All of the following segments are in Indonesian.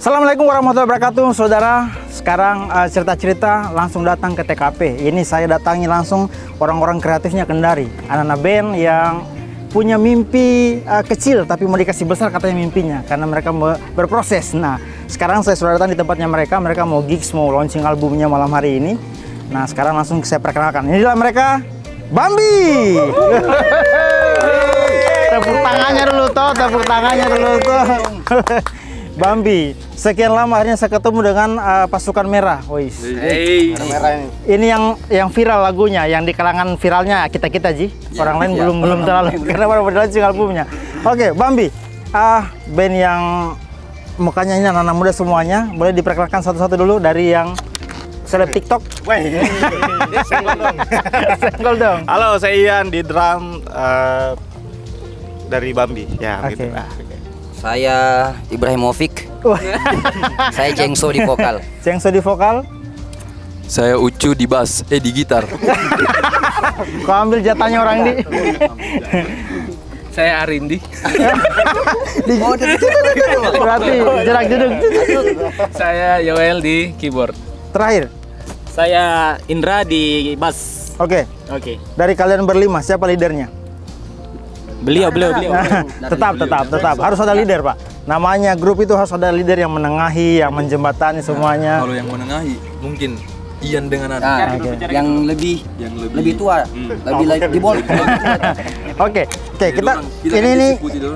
Assalamualaikum warahmatullahi wabarakatuh, saudara. Sekarang cerita-cerita langsung datang ke TKP. Ini saya datangi langsung orang-orang kreatifnya Kendari, anak-anak band yang punya mimpi kecil tapi mau dikasih besar katanya mimpinya, karena mereka berproses. Nah, sekarang saya sudah datang di tempatnya mereka. Mereka mau gigs, mau launching albumnya malam hari ini. Nah, sekarang langsung saya perkenalkan. Inilah mereka, Bambi. Tepuk tangannya dulu toh, tepuk tangannya dulu toh. Bambi, sekian lama akhirnya saya ketemu dengan Pasukan Merah. Wis. Ini yang viral lagunya, yang di kalangan viralnya kita Ji. Orang lain belum terlalu karena baru launching albumnya. Oke, Bambi, band yang mukanya ini anak-anak muda semuanya. Boleh diperkenalkan satu-satu dulu dari yang seleb TikTok. Senggol dong. Halo, saya Ian di drum dari Bambi. Ya, gitu lah. Saya Ibrahimovic. Saya Jengso di vokal. Jengso di vokal. Saya Ucu di bass, di gitar. Kau ambil jatahnya orang di. Saya Arindi. Berarti jerak jeduk. Saya Yoel di keyboard. Terakhir. Saya Indra di bass. Oke. Dari kalian berlima siapa leadernya? Beliau. tetap harus ada leader, Pak. Namanya grup itu harus ada leader yang menengahi, yang menjembatani semuanya. Kalau yang menengahi mungkin Ian dengan anak. Yang lebih tua, lebih di bol. Oke, kita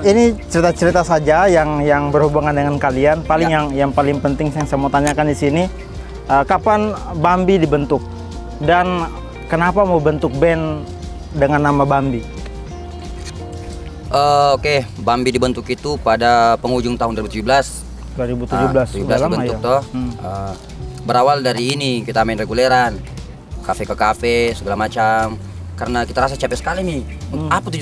ini cerita-cerita saja yang berhubungan dengan kalian. Paling yang paling penting yang saya mau tanyakan di sini, kapan Bambi dibentuk dan kenapa mau bentuk band dengan nama Bambi? Oke, Bambi dibentuk itu pada penghujung tahun 2017. 2017 dibentuk toh. Berawal dari ini, kita main reguleran, kafe ke kafe segala macam. Karena kita rasa capek sekali nih.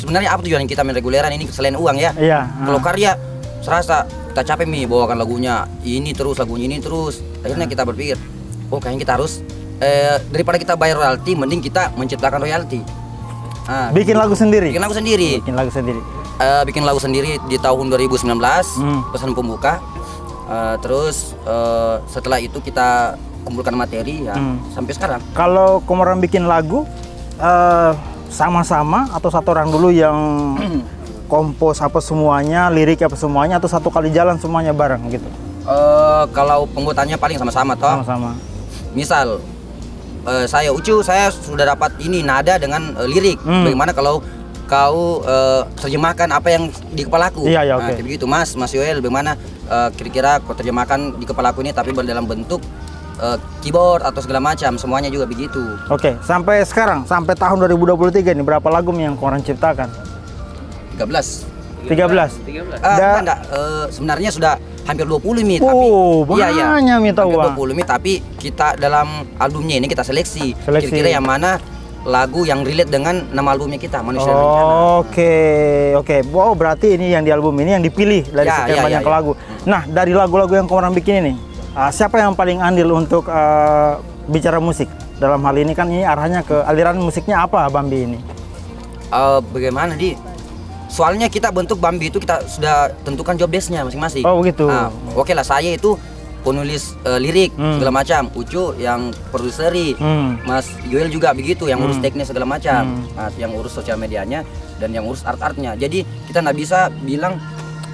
Sebenarnya apa tujuan kita main reguleran ini selain uang ya? Iya. Kalau karya, serasa kita capek nih bawakan lagunya ini terus. Akhirnya kita berpikir, kayaknya kita harus daripada kita bayar royalti, mending kita menciptakan royalti. Bikin lagu sendiri. Bikin lagu sendiri di tahun 2019, pesan pembuka. Terus setelah itu kita kumpulkan materi ya sampai sekarang. Kalau orang bikin lagu sama-sama atau satu orang dulu yang kompos apa semuanya, lirik apa semuanya, atau satu kali jalan semuanya bareng gitu? Kalau pembuatannya paling sama-sama toh. Sama-sama. Misal saya Ucu, saya sudah dapat ini nada dengan lirik. Bagaimana kalau kau terjemahkan apa yang di kepalaku? Iya, oke. Begitu Mas Yoel, bagaimana kira-kira kau terjemahkan di kepalaku ini tapi dalam bentuk keyboard atau segala macam, semuanya juga begitu. Oke, sampai sekarang, sampai tahun 2023 ini berapa lagu yang korang ciptakan? 13. Enggak, sebenarnya sudah hampir 20 Mi, tapi banyak Mi tahu. Hampir 20 Mi, tapi kita dalam albumnya ini kita seleksi. Kira-kira yang mana lagu yang relate dengan nama albumnya kita, Manusia Rencana. Oke. Wow, berarti ini yang di album ini yang dipilih dari sekian banyak lagu. Nah, dari lagu-lagu yang orang bikin ini, siapa yang paling andil untuk bicara musik? Dalam hal ini kan ini arahnya ke aliran musiknya apa Bambi ini? Bagaimana soalnya kita bentuk Bambi itu kita sudah tentukan job desk-nya masing-masing. Oh begitu. Oke lah, saya itu penulis lirik segala macam, Ucu yang produseri, Mas Yoel juga begitu yang urus teknis segala macam, yang urus sosial medianya dan yang urus art-artnya. Jadi kita nggak bisa bilang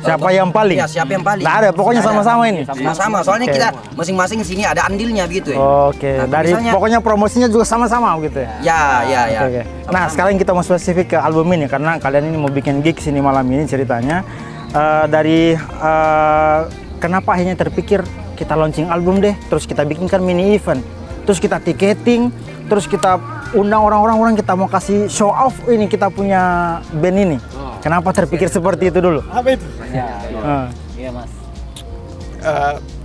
siapa yang paling. Ya, siapa yang paling. Nggak ada, pokoknya sama-sama ini. Sama-sama. Soalnya kita masing-masing sini ada andilnya begitu ya. Oke. Dari pokoknya promosinya juga sama-sama gitu ya. Ya. Oke. Nah, sekarang kita mau spesifik ke album ini karena kalian ini mau bikin gigs ini malam ini ceritanya. Kenapa akhirnya terpikir kita launching album deh, terus kita bikinkan mini event, terus kita tiketing, terus kita undang orang-orang, kita mau kasih show off ini kita punya band ini. Kenapa terpikir seperti itu dulu? Apa itu? Iya Mas.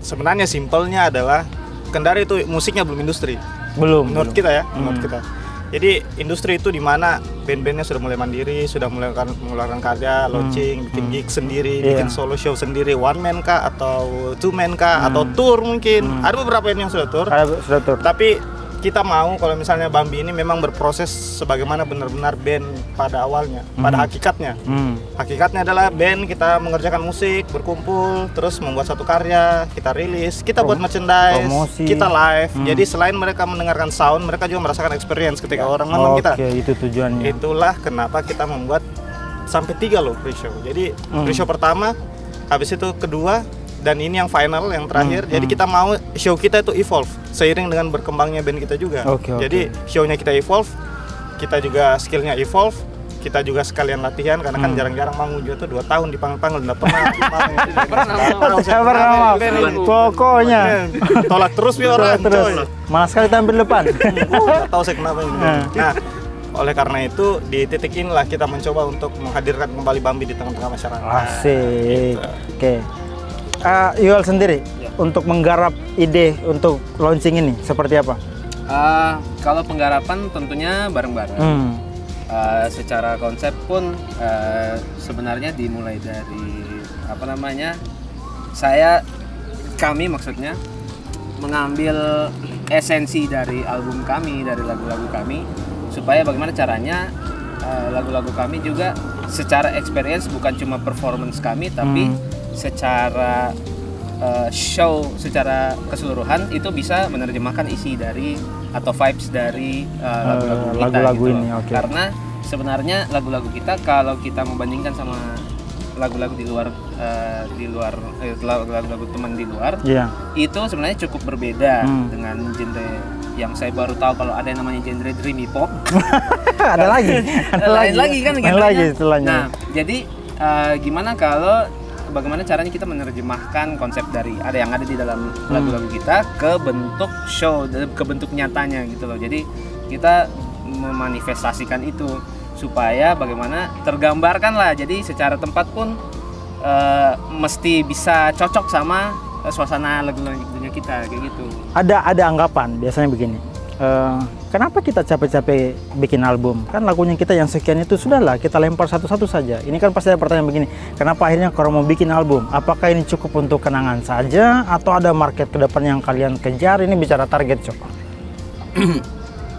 Sebenarnya simpelnya adalah Kendari itu musiknya belum industri. Menurut kita ya, menurut kita. Jadi industri itu di mana band-bandnya sudah mulai mandiri, sudah mulai mengeluarkan karya, launching, bikin gig sendiri, bikin solo show sendiri, one man kah atau two man kah atau tour mungkin. Ada beberapa yang sudah tour. Sudah tour. Tapi kita mau kalau misalnya Bambi ini memang berproses sebagaimana benar-benar band pada awalnya, pada hakikatnya. Hakikatnya adalah band kita mengerjakan musik, berkumpul, terus membuat satu karya, kita rilis, kita buat merchandise, promosi, kita live. Jadi selain mereka mendengarkan sound, mereka juga merasakan experience ketika orang nonton kita. Oke, itu tujuannya. Itulah kenapa kita membuat sampai 3 loh pre-show. Jadi pre-show pertama, habis itu kedua, dan ini yang final, yang terakhir. Jadi kita mau show kita itu evolve seiring dengan berkembangnya band kita juga. Jadi show-nya kita evolve, kita juga skillnya evolve, kita juga sekalian latihan karena kan jarang-jarang manggung juga tuh 2 tahun di panggung nggak pernah. Pokoknya tolak terus orang. Malah sekali tampil depan. Nggak tahu saya kenapa. Nah, oleh karena itu di titik inilah kita mencoba untuk menghadirkan kembali Bambi di tengah-tengah masyarakat. Asik. Oke. Yuel sendiri untuk menggarap ide untuk launching ini seperti apa? Kalau penggarapan tentunya bareng-bareng. Secara konsep pun sebenarnya dimulai dari kami maksudnya mengambil esensi dari album kami, dari lagu-lagu kami, supaya bagaimana caranya lagu-lagu kami juga secara experience bukan cuma performance kami, tapi secara show secara keseluruhan itu bisa menerjemahkan isi dari atau vibes dari lagu-lagu kita gitu. Karena sebenarnya lagu-lagu kita kalau kita membandingkan sama lagu-lagu di luar lagu-lagu teman di luar, itu sebenarnya cukup berbeda dengan genre yang saya baru tahu kalau ada yang namanya genre dreamy pop. ada lagi kan genrenya. Nah, jadi gimana kalau bagaimana caranya kita menerjemahkan konsep dari yang ada di dalam lagu-lagu kita ke bentuk show, ke bentuk nyatanya gitu loh. Jadi kita memanifestasikan itu supaya bagaimana tergambarkan lah. Jadi secara tempat pun mesti bisa cocok sama suasana lagu-lagunya kita kayak gitu. Ada anggapan biasanya begini. Kenapa kita capek-capek bikin album? Kan lagunya kita yang sekian itu sudahlah kita lempar satu-satu saja. Ini kan pasti ada pertanyaan begini. Kenapa akhirnya kalau mau bikin album? Apakah ini cukup untuk kenangan saja atau ada market ke depan yang kalian kejar? Ini bicara target, Cok.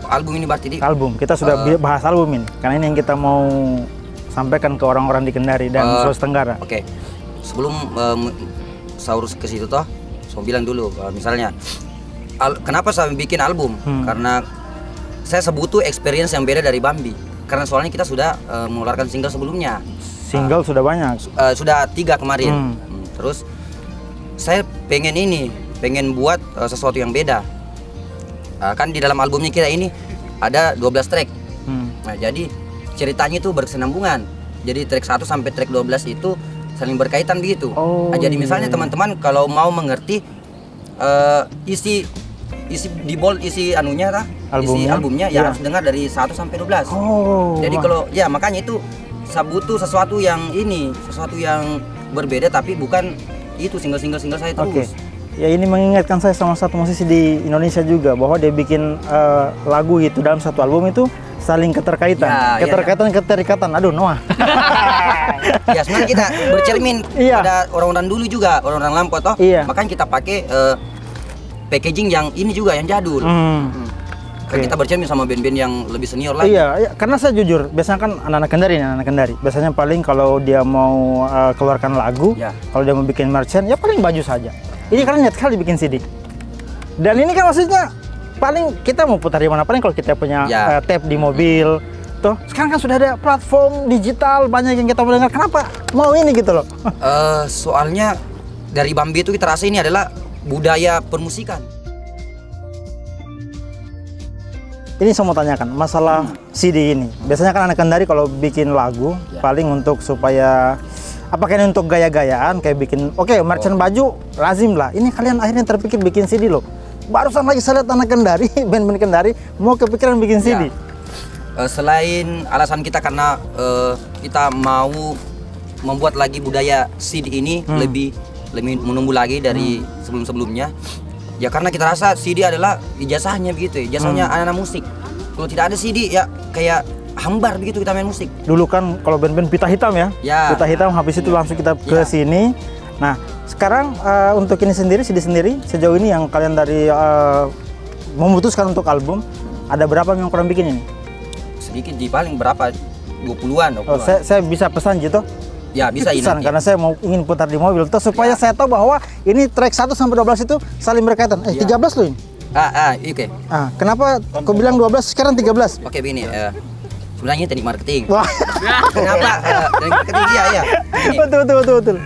Album ini berarti album. Kita sudah bahas album ini. Karena ini yang kita mau sampaikan ke orang-orang di Kendari dan Sulawesi Tenggara. Oke. Sebelum Saurus ke situ toh, saya bilang dulu misalnya kenapa saya bikin album? Karena saya butuh experience yang beda dari Bambi. Karena soalnya kita sudah mengeluarkan single sebelumnya. Single sudah banyak. Sudah 3 kemarin. Terus saya pengen buat sesuatu yang beda. Kan di dalam albumnya kita ini ada 12 track. Nah, jadi ceritanya itu berkesinambungan. Jadi track 1 sampai track 12 itu saling berkaitan begitu. Nah, jadi misalnya teman-teman kalau mau mengerti isi anunya albumnya ya harus dengar dari 1 sampai 12. Jadi kalau makanya itu saya butuh sesuatu yang berbeda tapi bukan itu single saya terus. Ya ini mengingatkan saya sama satu musisi di Indonesia juga bahwa dia bikin lagu itu dalam satu album itu saling keterkaitan. Keterikatan. Aduh, Noah. Ya sebenarnya kita bercermin pada orang-orang dulu juga, orang-orang lampau toh. Makanya kita pakai packaging yang ini juga yang jadul. Kan kita bercermin sama band-band yang lebih senior lagi. Iya, karena saya jujur, biasanya kan anak-anak Kendari. Biasanya paling kalau dia mau keluarkan lagu, kalau dia mau bikin merchant, ya paling baju saja. Ini kan niat kali bikin CD. Dan ini kan maksudnya paling kita mau putar di mana, paling kalau kita punya tape di mobil. Tuh, sekarang kan sudah ada platform digital banyak yang kita mau dengar. Kenapa mau ini gitu loh? Soalnya dari Bambi itu kita rasa ini adalah budaya permusikan. Ini saya mau tanyakan masalah CD ini. Biasanya kan anak Kendari kalau bikin lagu paling untuk supaya apakah ini untuk gaya-gayaan kayak bikin merchant baju lazim lah. Ini kalian akhirnya terpikir bikin CD loh. Barusan lagi saya lihat anak Kendari, band-band Kendari mau kepikiran bikin CD. Selain alasan kita karena kita mau membuat lagi budaya CD ini lebih menumbuh lagi dari sebelum-sebelumnya. Ya karena kita rasa CD adalah ijazahnya begitu, ijazahnya anak-anak musik. Kalau tidak ada CD ya kayak hambar begitu kita main musik. Dulu kan kalau band-band pita hitam pita hitam habis itu langsung kita ke sini. Nah sekarang untuk ini sendiri, CD sendiri sejauh ini yang kalian dari memutuskan untuk album, ada berapa yang kurang bikin ini? Sedikit di paling berapa? 20-an. Oh, saya bisa pesan gitu? Ya bisa ini. Pesan, karena saya ingin putar di mobil tuh supaya saya tahu bahwa ini track 1 sampai 12 itu saling berkaitan. 13 loh ini. Oke. Kenapa kau bilang 12 sekarang 13? Oke, begini. Sebenarnya teknik marketing. Wah. Kenapa? Teknik marketing ya. Betul.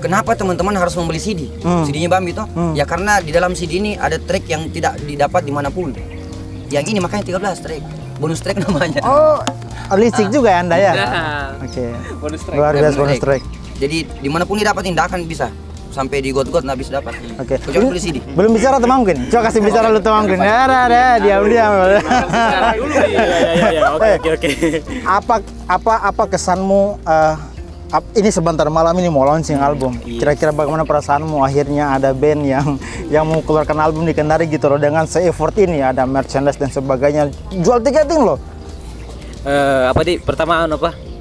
Kenapa teman-teman harus membeli CD? CD-nya Bambi toh? Ya karena di dalam CD ini ada track yang tidak didapat dimanapun. Yang ini makanya 13 track. Bonus track namanya. Oh, listrik juga ya Anda ya? Oke. Luar biasa bonus track. Jadi dimanapun didapatin, tidak akan bisa. Sampai di got-got nggak bisa dapat. Oke. Kecuali beli CD. Belum bicara teman mungkin. Coba kasih bicara lu teman mungkin. Diam. Oke. Apa kesanmu ini sebentar malam ini mau launching album. Kira-kira bagaimana perasaanmu akhirnya ada band yang mau keluarkan album di Kendari gitu loh, dengan se-effort ini, ada merchandise dan sebagainya. Jual tiketing loh. Pertama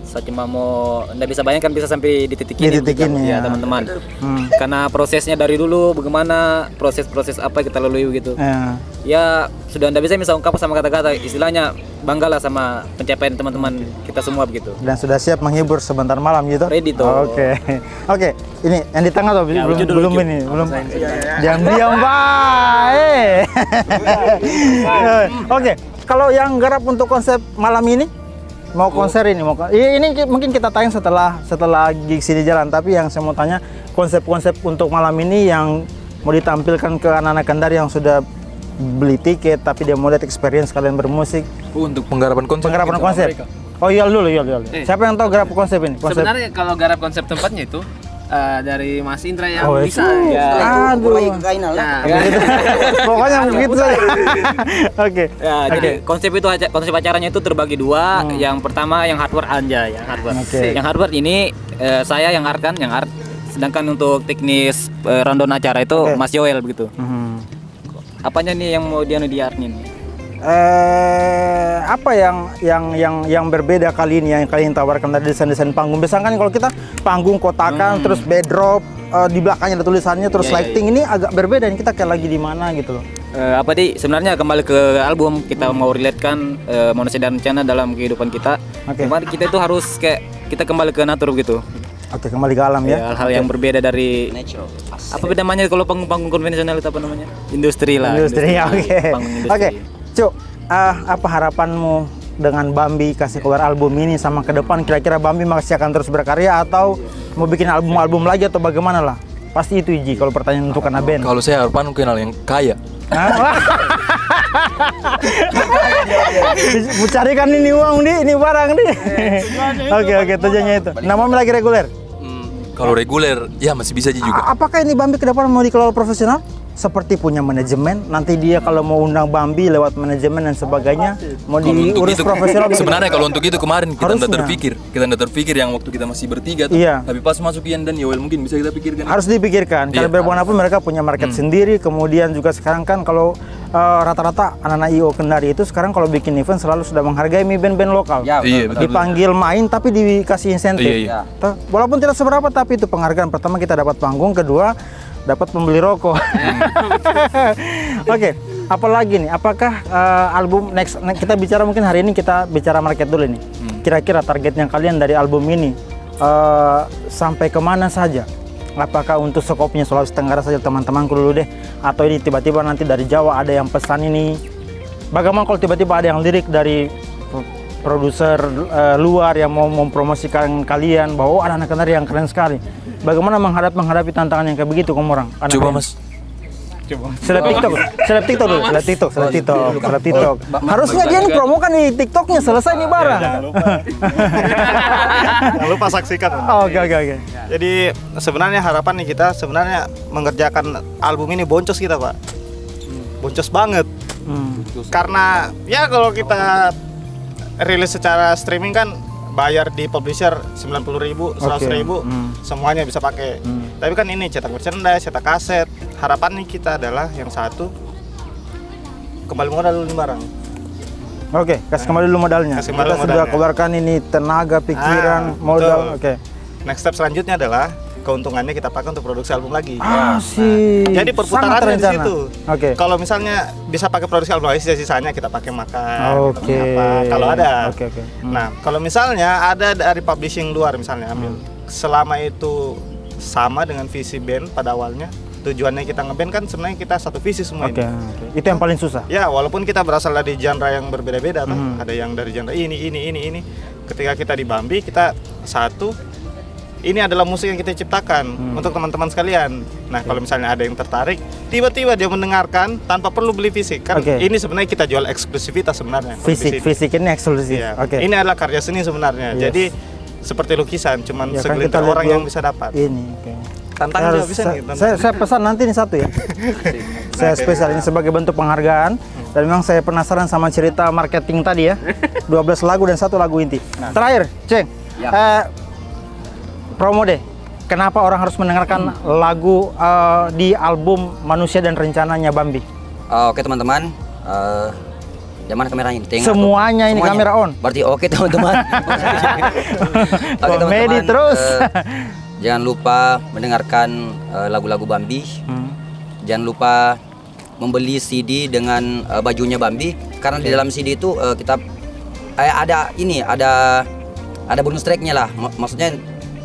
saya cuma mau, nggak bisa bayangkan bisa sampai di titik ini ya teman-teman. Karena prosesnya dari dulu bagaimana, proses apa kita lalui gitu. Ya sudah nggak bisa ungkap sama kata-kata, istilahnya banggalah sama pencapaian teman-teman kita semua begitu. Dan sudah siap menghibur sebentar malam gitu. Ready tuh. Oke. Ini yang di tengah tuh ya, belum diam baik. Oke. Kalau yang garap untuk konsep malam ini, mau konser ini mungkin kita tayang setelah gigs di jalan, tapi yang saya mau tanya konsep-konsep untuk malam ini yang mau ditampilkan ke anak-anak Kendari yang sudah beli tiket tapi dia mau lihat experience kalian bermusik. Untuk penggarapan konsep. Oh iya dulu. Siapa yang tahu garap konsep ini? Sebenarnya kalau garap konsep tempatnya itu dari Mas Indra yang bisa. Mulai ke Kainal lah. Pokoknya begitu saja. Oke. Jadi konsep acaranya itu terbagi dua. Yang pertama yang hardware aja, Yang hardware ini saya yang art. Sedangkan untuk teknis rundown acara itu Mas Joel begitu. Apanya nih yang mau dia di artnya nih? Apa yang berbeda kali ini yang kalian tawarkan dari desain panggung? Biasanya kan kalau kita panggung kotakan terus backdrop di belakangnya ada tulisannya terus lighting, ini agak berbeda. Ini kita kayak lagi di mana gitu loh. Sebenarnya kembali ke album, kita mau relate-kan manusia dan rencana dalam kehidupan kita. Kemarin kita itu harus kayak kita kembali ke natur gitu. Oke, kembali ke alam ya. Hal-hal yang berbeda dari natural. Apa beda namanya kalau panggung konvensional itu apa namanya? Industri lah. Oke. Cuk, apa harapanmu dengan Bambi kasih keluar album ini sama ke depan? Kira-kira Bambi masih akan terus berkarya atau mau bikin album-album lagi atau bagaimana lah? Pasti itu Iji kalau pertanyaan untuk anak band. Kalau saya harapan kenal yang kaya. Carikan ini uang ini barang nih. Oke, tujuannya itu. Namanya lagi reguler? Kalau reguler ya masih bisa juga. Apakah ini Bambi ke depan mau dikelola profesional? Seperti punya manajemen, nanti dia kalau mau undang Bambi lewat manajemen dan sebagainya mau diurus profesional. Sebenarnya kalau untuk itu kemarin kita tidak terpikir yang waktu kita masih bertiga tuh. Tapi pas masuk Ian dan Yoel mungkin bisa kita pikirkan. Harus dipikirkan. Karena bagaimanapun mereka punya market sendiri. Kemudian juga sekarang kan kalau rata-rata anak-anak IO Kendari itu sekarang kalau bikin event selalu sudah menghargai band-band lokal. Dipanggil main tapi dikasih insentif. Walaupun tidak seberapa tapi itu penghargaan. Pertama kita dapat panggung, kedua dapat pembeli rokok. Oke, apalagi nih? Apakah album next kita bicara mungkin hari ini kita bicara market dulu nih. Kira-kira targetnya kalian dari album ini sampai kemana saja? Apakah untuk skopnya Sulawesi Tenggara saja teman-temanku dulu deh? Atau ini tiba-tiba nanti dari Jawa ada yang pesan ini? Bagaimana kalau tiba-tiba ada yang lirik dari produser luar yang mau mempromosikan kalian bahwa ada anak Kendari yang keren sekali? Bagaimana menghadapi tantangan yang kayak begitu kamu orang? Coba Mas. Seleb TikTok. Harusnya dia nih promokan di TikToknya, selesai nih barang. Jangan lupa saksikan. Oke. Jadi sebenarnya harapan nih kita sebenarnya mengerjakan album ini boncos kita Pak. Boncos banget. Karena ya kalau kita rilis secara streaming kan bayar di publisher 90.000, 100.000, semuanya bisa pakai. Tapi kan ini cetak merchandise, cetak kaset. Harapan nih kita adalah yang satu kembali modal dulu barang. Oke, kasih kembali dulu modalnya. Kita sudah keluarkan ini tenaga, pikiran, modal. Oke. Next step selanjutnya adalah keuntungannya kita pakai untuk produksi album lagi. Sih. Jadi perputarannya di situ. Oke. Kalau misalnya bisa pakai produksi album lagi, sisanya kita pakai makan. Oke. Kalau ada. Oke. Nah, kalau misalnya ada dari publishing luar misalnya ambil, selama itu sama dengan visi band pada awalnya, tujuannya kita ngeband kan sebenarnya kita satu visi semua ini. Itu yang paling susah. Ya, walaupun kita berasal dari genre yang berbeda-beda, ada yang dari genre ini. Ketika kita di Bambi, kita satu. Ini adalah musik yang kita ciptakan untuk teman-teman sekalian. Nah, kalau misalnya ada yang tertarik, tiba-tiba dia mendengarkan tanpa perlu beli fisik. Kan ini sebenarnya kita jual eksklusivitas sebenarnya. Fisik ini eksklusif. Ya. Ini adalah karya seni sebenarnya. Jadi seperti lukisan, cuman ya, segelintir kan orang yang bisa dapat. Ini. Tantang juga bisa nih. Saya pesan nanti nih satu ya. Saya spesial ini sebagai bentuk penghargaan. Dan memang saya penasaran sama cerita marketing tadi ya. 12 lagu dan 1 lagu inti. Terakhir, Ceng. Promo deh. Kenapa orang harus mendengarkan lagu di album Manusia dan Rencananya Bambi? Oke teman-teman. Yang mana kameranya? Semuanya ini kamera on. Berarti oke teman-teman. Oke teman-teman. Terus. Jangan lupa mendengarkan lagu-lagu Bambi. Jangan lupa membeli CD dengan bajunya Bambi, karena di dalam CD itu kita ada bonus tracknya lah. Maksudnya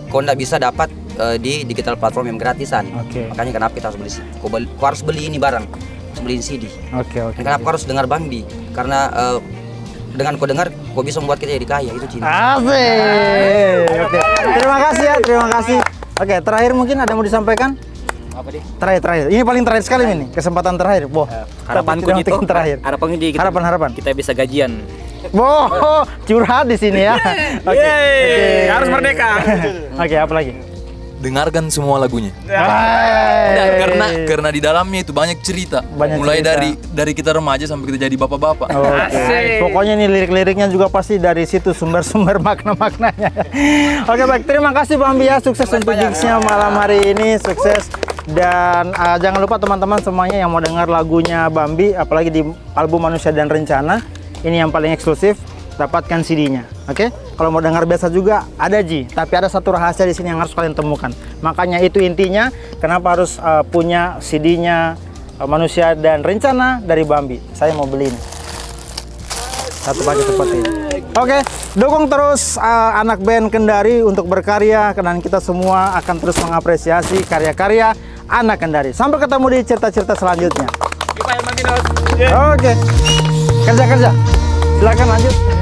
kau nggak bisa dapat di digital platform yang gratisan. Makanya kenapa kita harus beli? Kau harus beli ini barang, harus beli CD. Kenapa kau harus dengar Bambi? Karena dengan kau dengar, kau bisa membuat kita jadi kaya, itu cinta. Asik. Terima kasih ya, terima kasih. Oke, terakhir mungkin ada mau disampaikan? Apa deh? Terakhir. Ini paling terakhir sekali nih, kesempatan terakhir. Harapanku gitu. Harapannya di harapan. Kita bisa gajian. Curhat di sini ya. Harus merdeka. Oke, apa lagi? Dengarkan semua lagunya. Karena di dalamnya itu banyak cerita. Mulai dari kita remaja sampai kita jadi bapak-bapak. Pokoknya nih lirik-liriknya juga pasti dari situ sumber-sumber makna-maknanya. Oke, baik. Terima kasih Bambi ya. Sukses untuk gigsnya malam hari ini. Sukses. Dan jangan lupa teman-teman semuanya yang mau dengar lagunya Bambi, apalagi di album Manusia dan Rencana, ini yang paling eksklusif, dapatkan CD-nya. Oke? Kalau mau dengar biasa juga ada Ji, tapi ada satu rahasia di sini yang harus kalian temukan. Makanya itu intinya kenapa harus punya CD-nya Manusia dan Rencana dari Bambi. Saya mau beli ini. Satu paket seperti ini. Oke, dukung terus anak band Kendari untuk berkarya, dan kita semua akan terus mengapresiasi karya-karya anak Kendari. Sampai ketemu di cerita-cerita selanjutnya. Oke, kerja. Silakan lanjut.